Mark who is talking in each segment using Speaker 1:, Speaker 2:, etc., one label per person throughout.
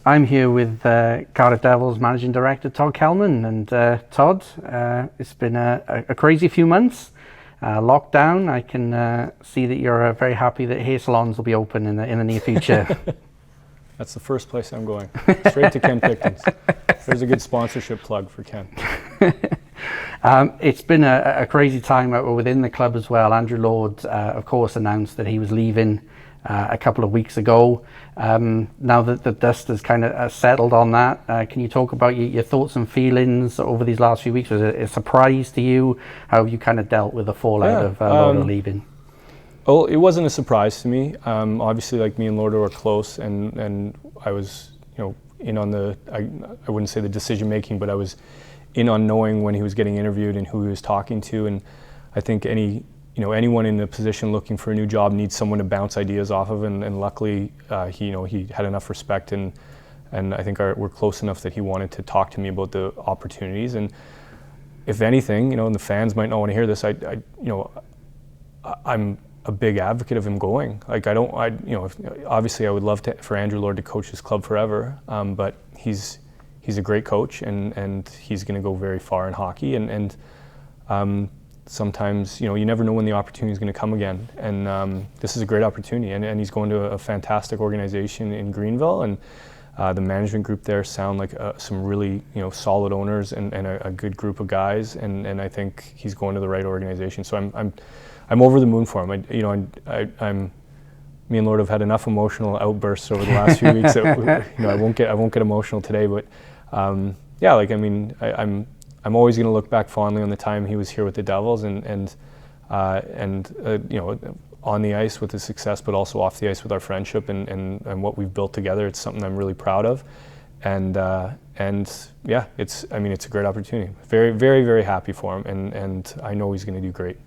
Speaker 1: I'm here with Cardiff Devils Managing Director Todd Kelman, and Todd, it's been a crazy few months. Lockdown. I can see that you're very happy that hair salons will be open in the near future.
Speaker 2: That's the first place I'm going. Straight to Ken Pickton's. There's a good sponsorship plug for Ken.
Speaker 1: It's been a crazy time within the club as well. Andrew Lord, of course, announced that he was leaving a couple of weeks ago. Now that the dust has kind of settled on that, can you talk about your thoughts and feelings over these last few weeks? Was it a surprise to you? How have you kind of dealt with the fallout of Lordo leaving?
Speaker 2: Well, it wasn't a surprise to me. Obviously, like, me and Lordo are close, and I was, in on the, I wouldn't say the decision making, but I was in on knowing when he was getting interviewed and who he was talking to. And I think anyone in a position looking for a new job needs someone to bounce ideas off of, and luckily he had enough respect, and I think we're close enough that he wanted to talk to me about the opportunities. And if anything, and the fans might not want to hear this, I'm a big advocate of him going. Like, obviously I would love for Andrew Lord to coach his club forever, but he's a great coach, and he's going to go very far in hockey, and sometimes, you never know when the opportunity is going to come again. And this is a great opportunity, and he's going to a fantastic organization in Greenville, and the management group there sound like some really, solid owners and a good group of guys, and I think he's going to the right organization. So I'm over the moon for him. Me and Lord have had enough emotional outbursts over the last few weeks that I won't get emotional today, but I'm always going to look back fondly on the time he was here with the Devils, and on the ice with his success, but also off the ice with our friendship and what we've built together. It's something I'm really proud of, and it's a great opportunity. Very, very, very happy for him, and I know he's going to do great.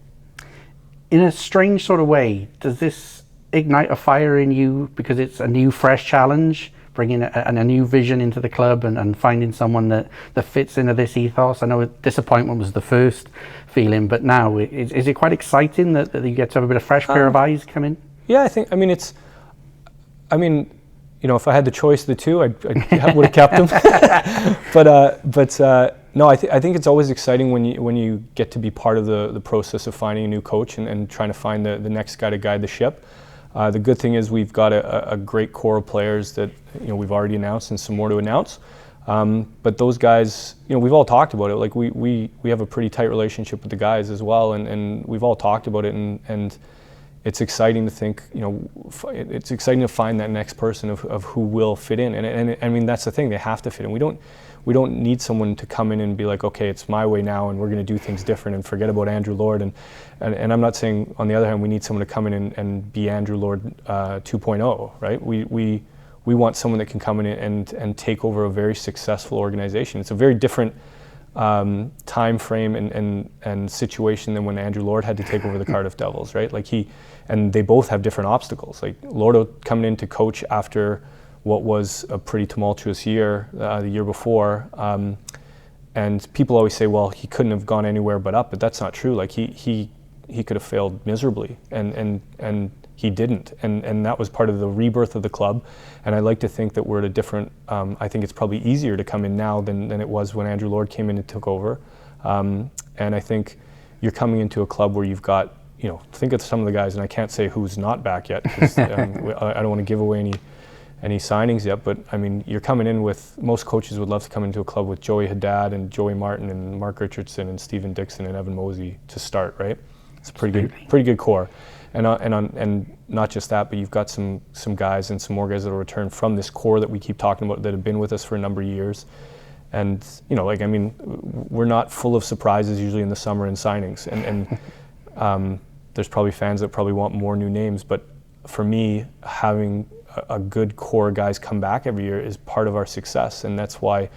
Speaker 1: In a strange sort of way, does this ignite a fire in you because it's a new, fresh challenge, bringing a new vision into the club and finding someone that fits into this ethos? I know disappointment was the first feeling, but now is it quite exciting that you get to have a bit of fresh pair of eyes come in?
Speaker 2: Yeah, I think, if I had the choice of the two, I would have kept them. No, I think it's always exciting when you get to be part of the process of finding a new coach and trying to find the next guy to guide the ship. The good thing is we've got a great core of players that we've already announced, and some more to announce. But those guys, we've all talked about it. Like, we have a pretty tight relationship with the guys as well, and we've all talked about it, and it's exciting to think, it's exciting to find that next person of who will fit in. And I mean, that's the thing, they have to fit in. We don't need someone to come in and be like, okay, it's my way now, and we're going to do things different and forget about Andrew Lord. And I'm not saying, on the other hand, we need someone to come in and be Andrew Lord 2.0, right? We want someone that can come in and take over a very successful organization. It's a very different time frame and situation than when Andrew Lord had to take over the Cardiff Devils, right? And they both have different obstacles. Like, Lordo coming in to coach after what was a pretty tumultuous year the year before, and people always say, well, he couldn't have gone anywhere but up, but that's not true. Like, he could have failed miserably, and he didn't, and that was part of the rebirth of the club. And I like to think that we're at a different, I think it's probably easier to come in now than it was when Andrew Lord came in and took over. And I think you're coming into a club where you've got, think of some of the guys, and I can't say who's not back yet, because I don't want to give away any signings yet, but I mean, you're coming in with, most coaches would love to come into a club with Joey Haddad and Joey Martin and Mark Richardson and Stephen Dixon and Evan Mosey to start, right? It's a pretty good core. And not just that, but you've got some guys and some more guys that will return from this core that we keep talking about that have been with us for a number of years. And, we're not full of surprises usually in the summer in signings. And there's probably fans that probably want more new names, but for me, having a good core of guys come back every year is part of our success, and that's why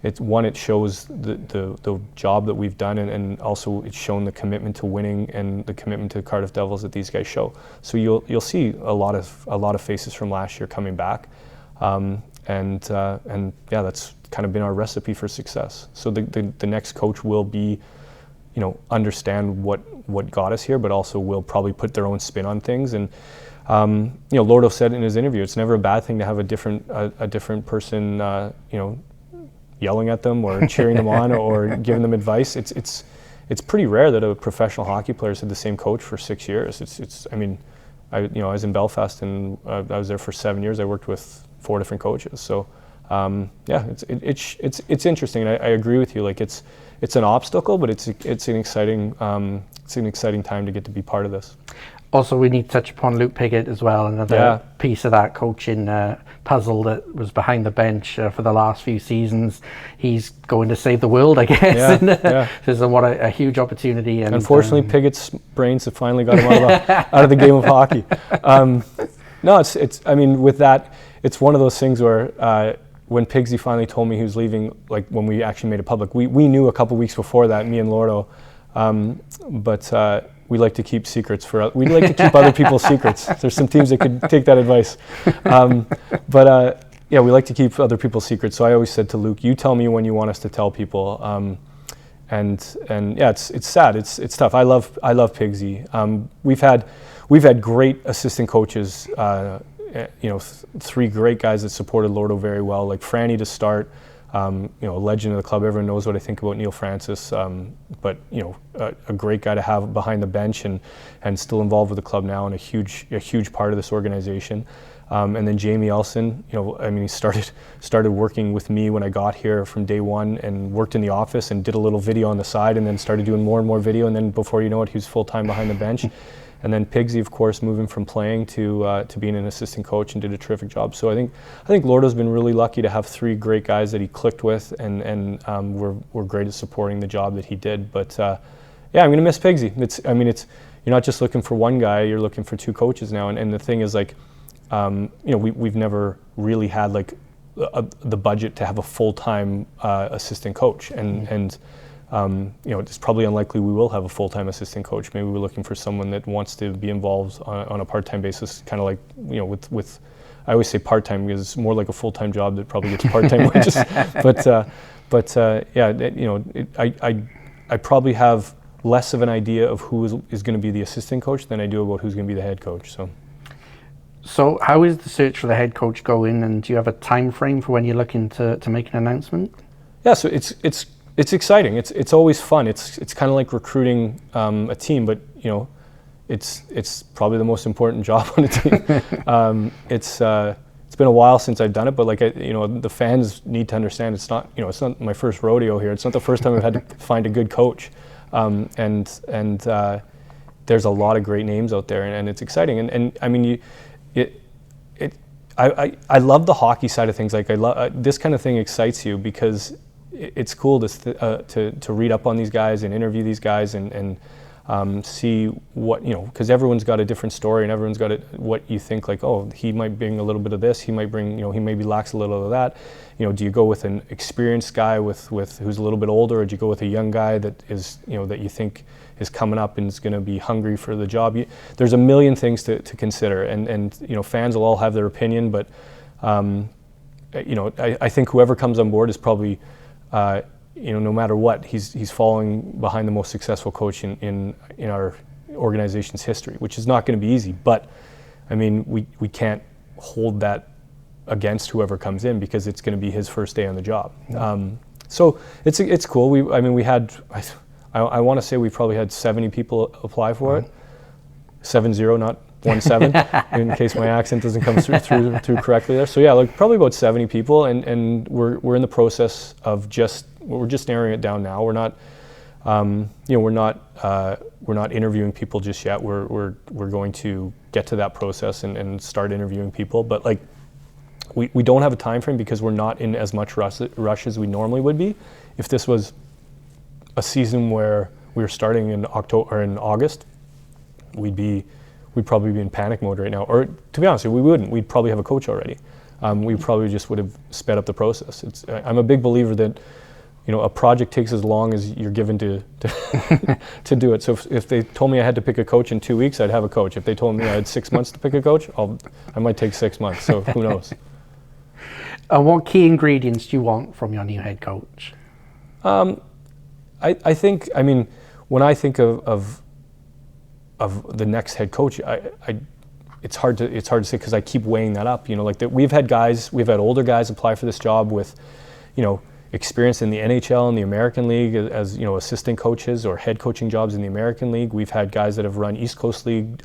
Speaker 2: it shows the job that we've done, and also it's shown the commitment to winning and the commitment to the Cardiff Devils that these guys show. So you'll see a lot of faces from last year coming back, and that's kind of been our recipe for success. So the next coach will be, understand what got us here, but also will probably put their own spin on things. And Lordo said in his interview, it's never a bad thing to have a different person, yelling at them or cheering them on or giving them advice. It's pretty rare that a professional hockey player has had the same coach for 6 years. I was in Belfast and I was there for 7 years. I worked with 4 different coaches. So it's interesting. And I agree with you. Like it's an obstacle, but it's an exciting time to get to be part of this.
Speaker 1: Also, we need to touch upon Luke Pickett as well, another piece of that coaching puzzle that was behind the bench for the last few seasons. He's going to save the world, I guess. So what a huge opportunity. And
Speaker 2: unfortunately, Pickett's brains have finally got him out of the game of hockey. With that, it's one of those things where when Pigsy finally told me he was leaving, like when we actually made it public, we knew a couple weeks before that, me and Lordo, but we like to keep secrets we like to keep other people's secrets. There's some teams that could take that advice. We like to keep other people's secrets. So I always said to Luke, you tell me when you want us to tell people. It's sad. It's tough. I love Pigsy. We've had great assistant coaches, 3 great guys that supported Lordo very well, like Franny to start. A legend of the club. Everyone knows what I think about Neil Francis, but a great guy to have behind the bench and still involved with the club now and a huge part of this organization. And then Jamie Elson, he started working with me when I got here from day one and worked in the office and did a little video on the side and then started doing more and more video, and then before you know it, he was full-time behind the bench. And then Pigsy, of course, moving from playing to being an assistant coach and did a terrific job. So I think Lordo's been really lucky to have 3 great guys that he clicked with, and were great at supporting the job that he did. But I'm going to miss Pigsy. You're not just looking for one guy; you're looking for 2 coaches now. And the thing is, like, we've never really had like the budget to have a full-time assistant coach, and it's probably unlikely we will have a full-time assistant coach. Maybe we're looking for someone that wants to be involved on a part-time basis, kind of like, with I always say part-time because it's more like a full-time job that probably gets part-time wages. I probably have less of an idea of who is going to be the assistant coach than I do about who's going to be the head coach.
Speaker 1: So how is the search for the head coach going, and do you have a time frame for when you're looking to make an announcement?
Speaker 2: Yeah, so it's exciting. It's always fun. It's kind of like recruiting a team, but it's probably the most important job on a team. It's been a while since I've done it, but the fans need to understand it's not my first rodeo here. It's not the first time I've had to find a good coach, and there's a lot of great names out there, and it's exciting. And I mean, I love the hockey side of things. Like I love this kind of thing excites you because it's cool to read up on these guys and interview these guys and see what, because everyone's got a different story and everyone's got what you think, like, oh, he might bring a little bit of this, he might bring, he maybe lacks a little of that. Do you go with an experienced guy with who's a little bit older, or do you go with a young guy that is, that you think is coming up and is going to be hungry for the job? There's a million things to consider, and fans will all have their opinion, but I think whoever comes on board is probably no matter what, he's following behind the most successful coach in our organization's history, which is not going to be easy. But I mean, we can't hold that against whoever comes in because it's going to be his first day on the job. So it's cool. I want to say we probably had 70 people apply for it. 70, not 17, in case my accent doesn't come through correctly there. So yeah, like probably about 70 people, and we're in the process of we're just narrowing it down now. We're not we're not interviewing people just yet. We're going to get to that process and start interviewing people, but like we don't have a time frame because we're not in as much rush as we normally would be. If this was a season where we were starting in October or in August, we'd probably be in panic mode right now. Or to be honest, we wouldn't. We'd probably have a coach already. We probably just would have sped up the process. I'm a big believer that a project takes as long as you're given to to do it. So if they told me I had to pick a coach in 2 weeks, I'd have a coach. If they told me I had 6 months to pick a coach, I might take 6 months. So who knows?
Speaker 1: What key ingredients do you want from your new head coach?
Speaker 2: I think, when I think of the next head coach, it's hard to say because I keep weighing that up. Like we've had older guys apply for this job with, experience in the NHL and the American League as assistant coaches or head coaching jobs in the American League. We've had guys that have run East Coast League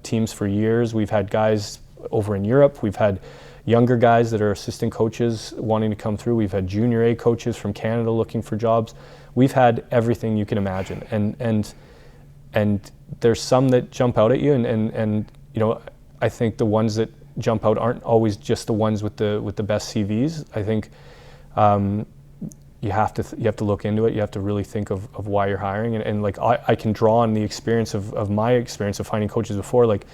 Speaker 2: teams for years. We've had guys over in Europe. We've had younger guys that are assistant coaches wanting to come through. We've had junior A coaches from Canada looking for jobs. We've had everything you can imagine, and there's some that jump out at you, and I think the ones that jump out aren't always just the ones with the best CVs. I think you have to look into it. You have to really think of why you're hiring, and like I can draw on the experience of my experience of finding coaches before. Like,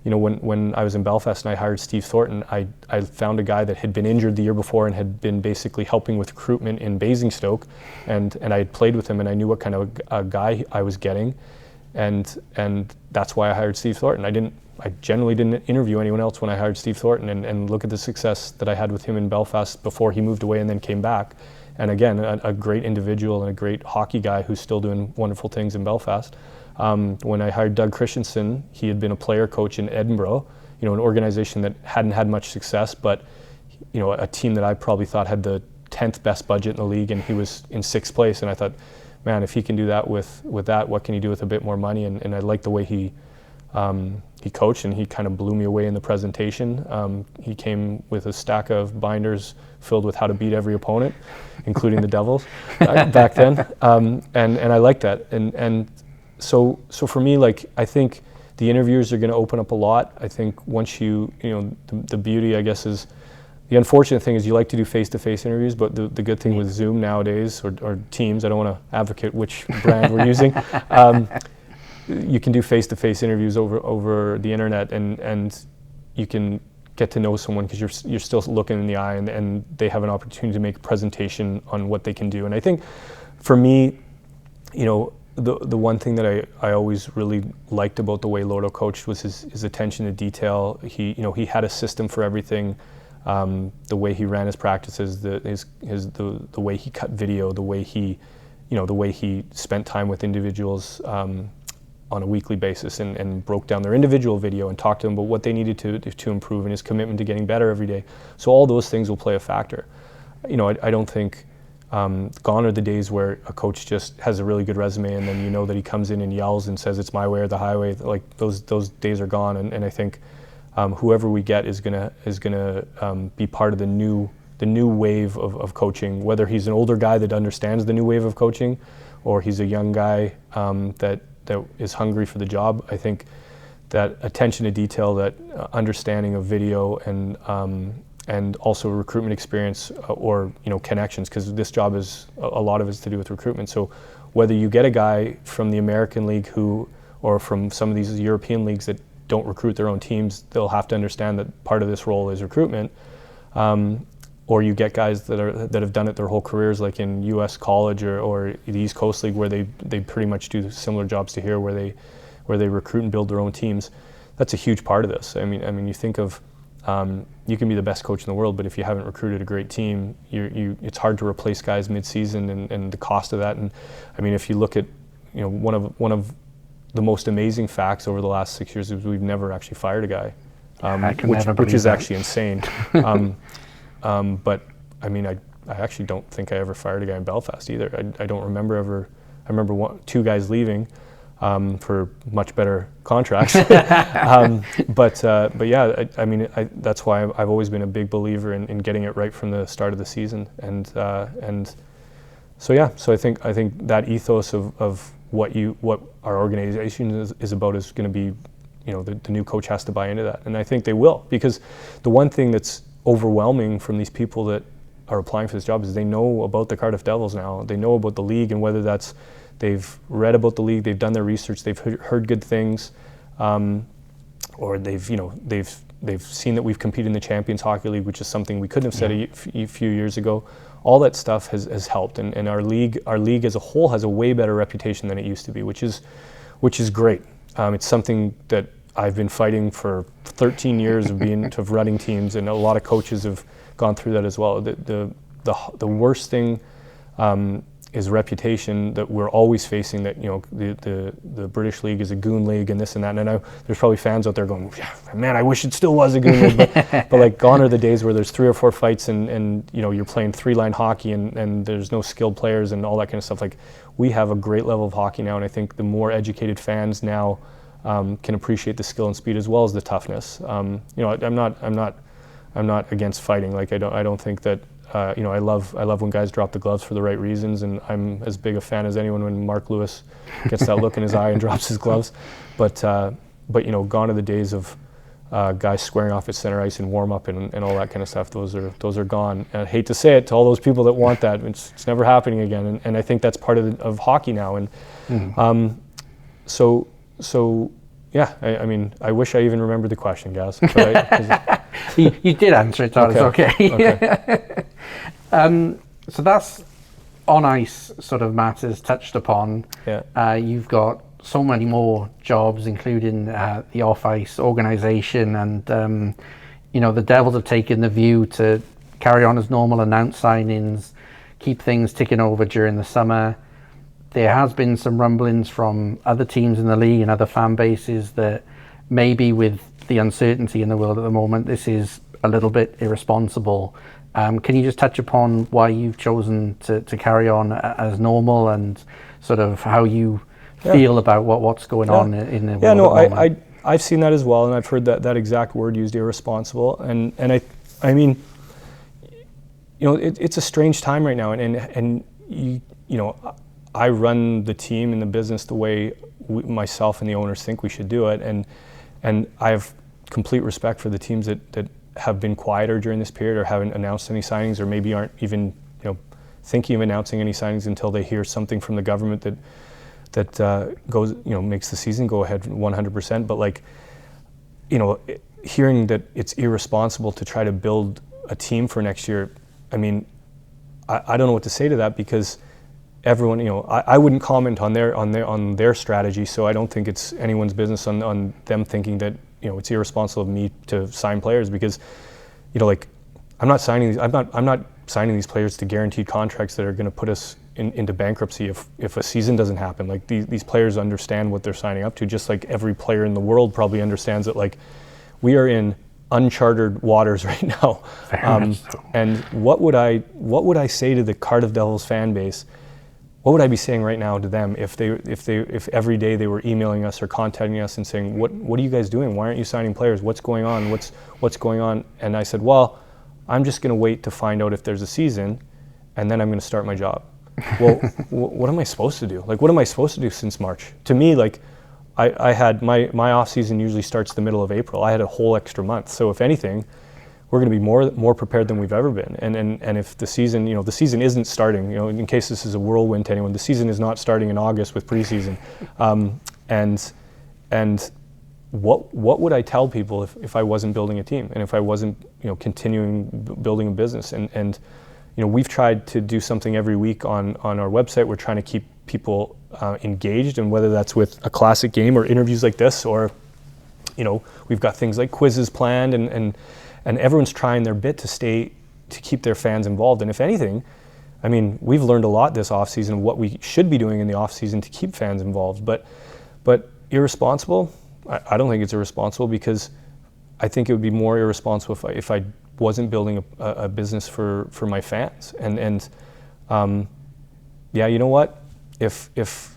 Speaker 2: when I was in Belfast and I hired Steve Thornton, I found a guy that had been injured the year before and had been basically helping with recruitment in Basingstoke, and I had played with him and I knew what kind of a guy I was getting, and that's why I hired Steve Thornton. I generally didn't interview anyone else when I hired Steve Thornton, and look at the success that I had with him in Belfast before he moved away and then came back. And again, a great individual and a great hockey guy who's still doing wonderful things in Belfast. When I hired Doug Christensen, he had been a player coach in Edinburgh, an organization that hadn't had much success, but a team that I probably thought had the 10th best budget in the league, and he was in 6th place. And I thought, man, if he can do that with that, what can he do with a bit more money? And I liked the way he coached, and he kind of blew me away in the presentation. He came with a stack of binders filled with how to beat every opponent, including the Devils back then, and I liked that. And so for me, like, I think the interviews are going to open up a lot. I think once the beauty, I guess, is the unfortunate thing is you like to do face-to-face interviews, but the good thing with Zoom nowadays or Teams, I don't want to advocate which brand we're using. You can do face-to-face interviews over the internet, and you can get to know someone because you're still looking in the eye, and they have an opportunity to make a presentation on what they can do. And I think for me, the one thing that I always really liked about the way Lodo coached was his attention to detail. He had a system for everything. The way he ran his practices, the way he cut video, the way he spent time with individuals on a weekly basis and broke down their individual video and talked to them about what they needed to improve, and his commitment to getting better every day. So all those things will play a factor. I don't think gone are the days where a coach just has a really good resume and then that he comes in and yells and says it's my way or the highway. Like those days are gone, and I think whoever we get is gonna be part of the new wave of coaching. Whether he's an older guy that understands the new wave of coaching, or he's a young guy that is hungry for the job. I think that attention to detail, that understanding of video, and also recruitment experience or connections, because this job is a lot of it's to do with recruitment. So whether you get a guy from the American League or from some of these European leagues that don't recruit their own teams, they'll have to understand that part of this role is recruitment. Or you get guys that have done it their whole careers, like in U.S. college or the East Coast League, where they pretty much do similar jobs to here, where they recruit and build their own teams. That's a huge part of this. I mean, you think of you can be the best coach in the world, but if you haven't recruited a great team, it's hard to replace guys mid-season, and the cost of that. And I mean, if you look at one of the most amazing facts over the last 6 years is we've never actually fired a guy, which is actually insane. But I mean, I actually don't think I ever fired a guy in Belfast either. I don't remember I remember two guys leaving for much better contracts. But yeah, I mean, that's why I've always been a big believer in getting it right from the start of the season. And so yeah, so I think that ethos of what our organization is about is going to be, the new coach has to buy into that, and I think they will, because the one thing that's overwhelming from these people that are applying for this job is they know about the Cardiff Devils now. They know about the league, and whether that's they've read about the league, they've done their research, they've heard good things, or they've seen that we've competed in the Champions Hockey League, which is something we couldn't have said a few years ago. All that stuff has helped, and our league as a whole has a way better reputation than it used to be, which is great. It's something that I've been fighting for 13 years of running teams, and a lot of coaches have gone through that as well. The worst thing is a reputation that we're always facing, that, you know, the British League is a goon league and this and that. And I know there's probably fans out there going, yeah, man, I wish it still was a goon league. But like, gone are the days where there's 3 or 4 fights and you know, you're playing 3-line hockey and there's no skilled players and all that kind of stuff. Like, we have a great level of hockey now, and I think the more educated fans now can appreciate the skill and speed as well as the toughness. You know, I'm not against fighting. Like, I don't think that. You know, I love when guys drop the gloves for the right reasons, and I'm as big a fan as anyone when Mark Lewis gets that look in his eye and drops his gloves. But you know, gone are the days of guys squaring off at center ice in warm up and all that kind of stuff. Those are gone. And I hate to say it to all those people that want that. It's never happening again. And I think that's part of hockey now. And so yeah. I mean, I wish I even remembered the question, Gaz.
Speaker 1: You did answer it, Todd.
Speaker 2: Okay.
Speaker 1: It's okay. So that's on ice sort of matters touched upon.
Speaker 2: Yeah.
Speaker 1: You've got so many more jobs, including the off ice organization, and you know, the Devils have taken the view to carry on as normal, announce signings, keep things ticking over during the summer. There has been some rumblings from other teams in the league and other fan bases that maybe with the uncertainty in the world at the moment, this is a little bit irresponsible. Can you just touch upon why you've chosen to carry on as normal, and sort of how you feel about what's going on in the world at the moment?
Speaker 2: I've seen that as well, and I've heard that exact word used, irresponsible. And I mean, you know, it's a strange time right now, and you know, I run the team and the business the way myself and the owners think we should do it, and I have complete respect for the teams that have been quieter during this period or haven't announced any signings, or maybe aren't even, you know, thinking of announcing any signings until they hear something from the government that goes, you know, makes the season go ahead 100%. But like, you know, hearing that it's irresponsible to try to build a team for next year, I mean, I don't know what to say to that, because everyone, you know, I wouldn't comment on their strategy, so I don't think it's anyone's business on them thinking that, you know, it's irresponsible of me to sign players, because, you know, like, I'm not signing these players to guaranteed contracts that are going to put us into bankruptcy if a season doesn't happen. Like, these players understand what they're signing up to, just like every player in the world probably understands that, like, we are in uncharted waters right now. And what would I say to the Cardiff Devils fan base? What would I be saying right now to them if every day they were emailing us or contacting us and saying, what are you guys doing? Why aren't you signing players? What's going on? What's going on? And I said, well, I'm just going to wait to find out if there's a season, and then I'm going to start my job. Well, what am I supposed to do? Like, what am I supposed to do since March? To me, like, I had my off season usually starts the middle of April. I had a whole extra month. So if anything, we're going to be more prepared than we've ever been. And if the season, you know, the season isn't starting, you know, in case this is a whirlwind to anyone, the season is not starting in August with preseason. And what would I tell people if I wasn't building a team, and if I wasn't, you know, continuing building a business? And you know, we've tried to do something every week on our website. We're trying to keep people engaged, and whether that's with a classic game or interviews like this, or, you know, we've got things like quizzes planned, and everyone's trying their bit to keep their fans involved. And if anything, I mean, we've learned a lot this offseason of what we should be doing in the offseason to keep fans involved. But irresponsible? I don't think it's irresponsible, because I think it would be more irresponsible if I wasn't building a business for my fans. And yeah, you know what? If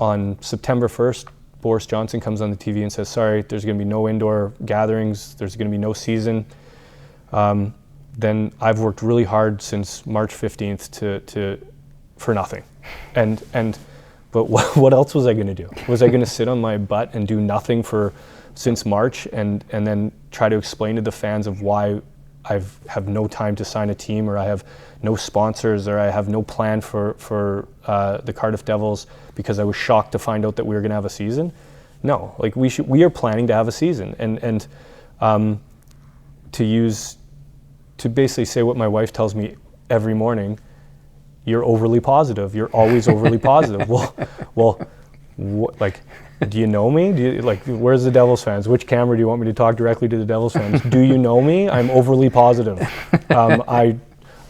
Speaker 2: on September 1st, Boris Johnson comes on the TV and says, sorry, there's going to be no indoor gatherings, there's going to be no season, then I've worked really hard since March 15th for nothing. But what else was I going to do? Was I going to sit on my butt and do nothing since March, and then try to explain to the fans of why I have no time to sign a team, or I have no sponsors, or I have no plan for the Cardiff Devils because I was shocked to find out that we were going to have a season? No, like, we are planning to have a season, and to basically say what my wife tells me every morning: you're overly positive. You're always overly positive. Well, like, do you know me? Where's the Devils fans? Which camera do you want me to talk directly to the Devils fans? Do you know me? I'm overly positive.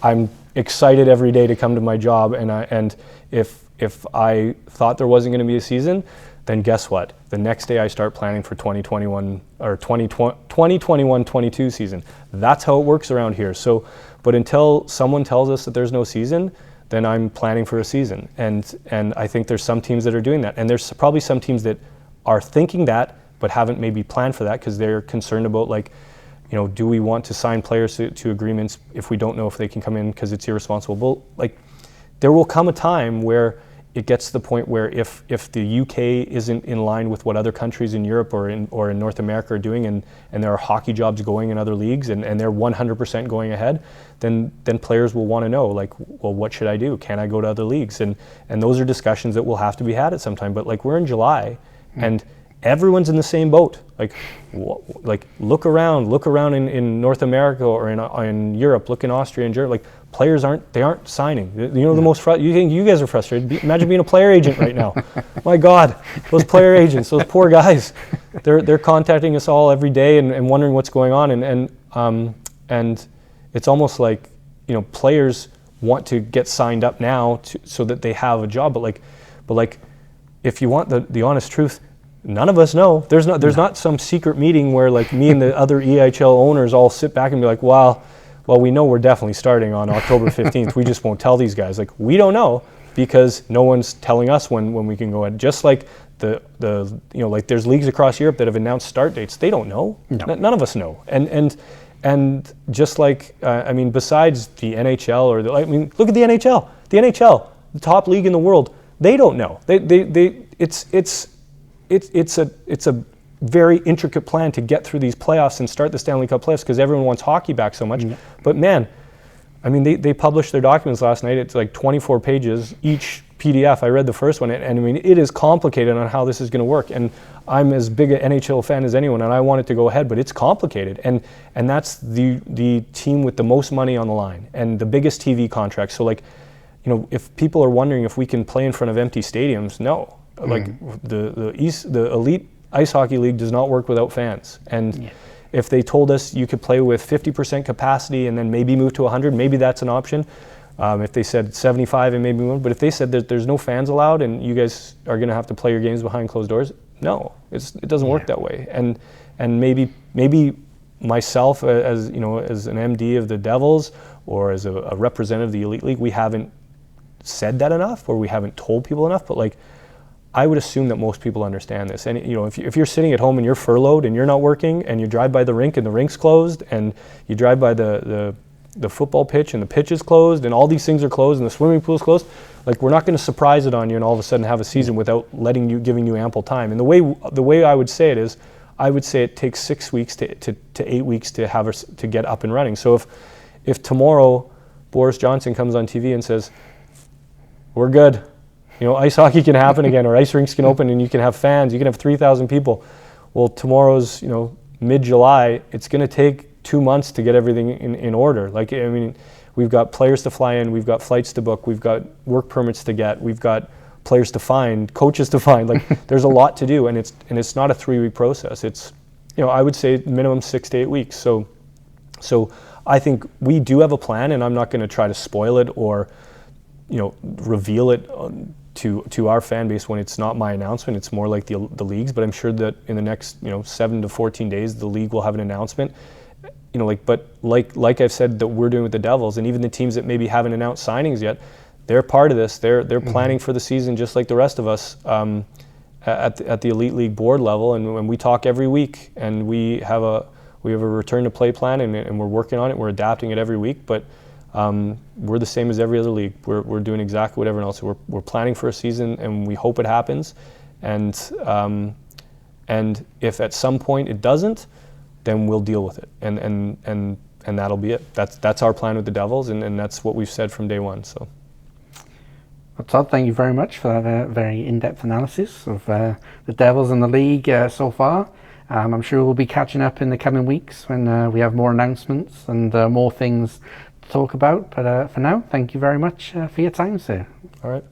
Speaker 2: I'm excited every day to come to my job, and if I thought there wasn't going to be a season, then guess what? The next day I start planning for 2021 or 2021-22 season. That's how it works around here. So, but until someone tells us that there's no season, then I'm planning for a season. And I think there's some teams that are doing that. And there's probably some teams that are thinking that, but haven't maybe planned for that because they're concerned about, like, you know, do we want to sign players to agreements if we don't know if they can come in because it's irresponsible? Well, like, there will come a time where it gets to the point where if the UK isn't in line with what other countries in Europe or in North America are doing, and there are hockey jobs going in other leagues and they're 100% going ahead, then players will want to know, like, well, what should I do? Can I go to other leagues? And those are discussions that will have to be had at some time. But like, we're in July and everyone's in the same boat. Like look around in North America or in Europe, look in Austria and Germany. Like, players aren't signing. You know, the most you think you guys are frustrated. Imagine being a player agent right now. My God, those player agents, those poor guys. They're contacting us all every day and wondering what's going on. And it's almost like, you know, players want to get signed up now so that they have a job. But like, if you want the honest truth, none of us know. There's not some secret meeting where, like, me and the other EHL owners all sit back and be like, well, we know we're definitely starting on October 15th. We just won't tell these guys. Like, we don't know because no one's telling us when we can go ahead. Just like the you know, like, there's leagues across Europe that have announced start dates. They don't know. No. None of us know. And just like I mean, besides the NHL or look at the NHL. The NHL, the top league in the world. They don't know. It's a very intricate plan to get through these playoffs and start the Stanley Cup playoffs because everyone wants hockey back so much. Mm-hmm. But man, I mean, they published their documents last night. It's like 24 pages each PDF. I read the first one, and I mean, it is complicated on how this is going to work. And I'm as big an NHL fan as anyone, and I want it to go ahead, but it's complicated. And that's the team with the most money on the line and the biggest TV contracts. So, like, you know, if people are wondering if we can play in front of empty stadiums, no. Like, the elite ice hockey league does not work without fans. And if they told us you could play with 50% capacity and then maybe move to 100, maybe that's an option. If they said 75 and maybe move, but if they said that there's no fans allowed and you guys are going to have to play your games behind closed doors, no, it doesn't work that way. And maybe myself as, you know, as an MD of the Devils or as a representative of the elite league, we haven't said that enough or we haven't told people enough, but like, I would assume that most people understand this. And, you know, if you're sitting at home and you're furloughed and you're not working and you drive by the rink and the rink's closed and you drive by the football pitch and the pitch is closed and all these things are closed and the swimming pool's closed, like, we're not going to surprise it on you and all of a sudden have a season without giving you ample time. And the way I would say it is, I would say it takes 6 weeks to 8 weeks to get up and running. So if tomorrow Boris Johnson comes on TV and says, we're good, you know, ice hockey can happen again, or ice rinks can open and you can have fans, you can have 3,000 people. Well, tomorrow's, you know, mid-July, it's going to take 2 months to get everything in order. Like, I mean, we've got players to fly in, we've got flights to book, we've got work permits to get, we've got players to find, coaches to find. Like, there's a lot to do, and it's not a 3-week process. It's, you know, I would say minimum 6 to 8 weeks. So I think we do have a plan, and I'm not going to try to spoil it or, you know, reveal it to our fan base when it's not my announcement. It's more like the leagues, but I'm sure that in the next, you know, 7 to 14 days, the league will have an announcement. You know, like I've said that we're doing with the Devils, and even the teams that maybe haven't announced signings yet, they're part of this. They're planning for the season just like the rest of us at the elite league board level, and when we talk every week, and we have a return to play plan, and we're working on it. We're adapting it every week, but we're the same as every other league. We're doing exactly what everyone else. We're planning for a season, and we hope it happens. And if at some point it doesn't, then we'll deal with it. And that'll be it. That's our plan with the Devils, and that's what we've said from day one. So.
Speaker 1: Well, Todd, thank you very much for that very in-depth analysis of the Devils and the league so far. I'm sure we'll be catching up in the coming weeks when we have more announcements and more things to talk about. But for now, thank you very much for your time, sir.
Speaker 2: All right.